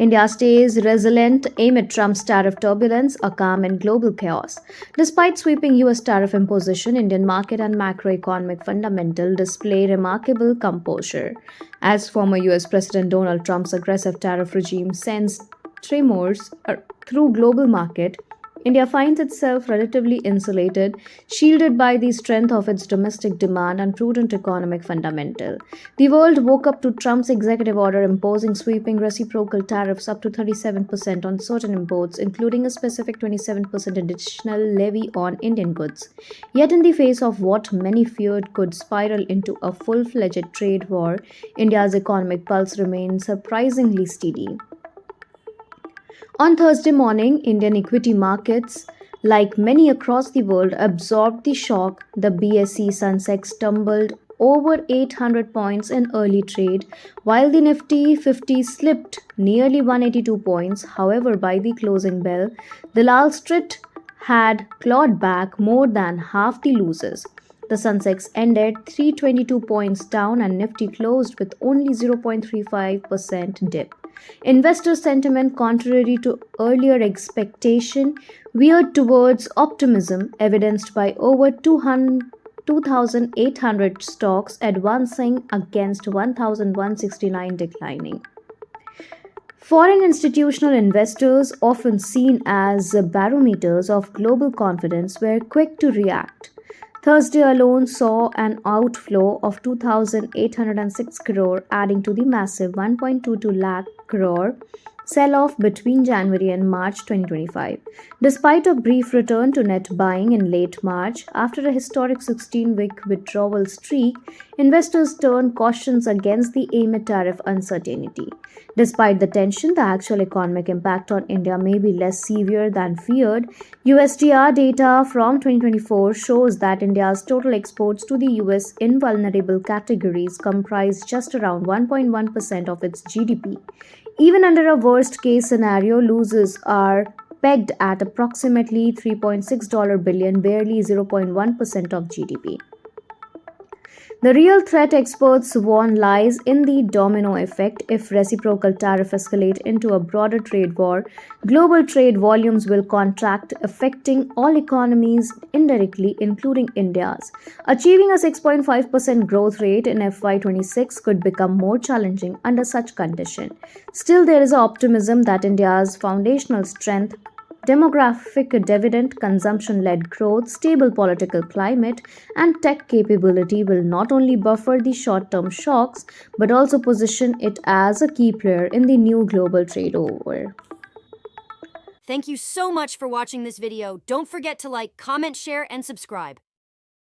India stays resilient amid Trump's tariff turbulence, a calm in global chaos. Despite sweeping US tariff imposition, Indian market and macroeconomic fundamental display remarkable composure. As former US President Donald Trump's aggressive tariff regime sends tremors through global market, India finds itself relatively insulated, shielded by the strength of its domestic demand and prudent economic fundamental. The world woke up to Trump's executive order imposing sweeping reciprocal tariffs up to 37% on certain imports, including a specific 27% additional levy on Indian goods. Yet, in the face of what many feared could spiral into a full-fledged trade war, India's economic pulse remained surprisingly steady. On Thursday morning, Indian equity markets, like many across the world, absorbed the shock. The BSE Sensex tumbled over 800 points in early trade, while the Nifty 50 slipped nearly 182 points. However, by the closing bell, Dalal Street had clawed back more than half the losses. The Sensex ended 322 points down and Nifty closed with only 0.35% dip. Investor sentiment, contrary to earlier expectation, veered towards optimism, evidenced by over 2,800 stocks advancing against 1,169 declining. Foreign institutional investors, often seen as barometers of global confidence, were quick to react. Thursday alone saw an outflow of 2,806 crore, adding to the massive 1.22 lakh crore sell-off between January and March 2025. Despite a brief return to net buying in late March, after a historic 16-week withdrawal streak, investors turned cautions against the amid tariff uncertainty. Despite the tension, the actual economic impact on India may be less severe than feared. USTR data from 2024 shows that India's total exports to the US in vulnerable categories comprise just around 1.1% of its GDP. Even under a worst-case scenario, losses are pegged at approximately $3.6 billion, barely 0.1% of GDP. The real threat, experts warn, lies in the domino effect. If reciprocal tariff escalate into a broader trade war, global trade volumes will contract, affecting all economies indirectly, including India's. Achieving a 6.5% growth rate in FY26 could become more challenging under such condition. Still, there is optimism that India's foundational strength, demographic dividend, consumption-led growth, stable political climate, and tech capability will not only buffer the short-term shocks but also position it as a key player in the new global trade war. Thank you so much for watching this video. Don't forget to like, comment, share, and subscribe.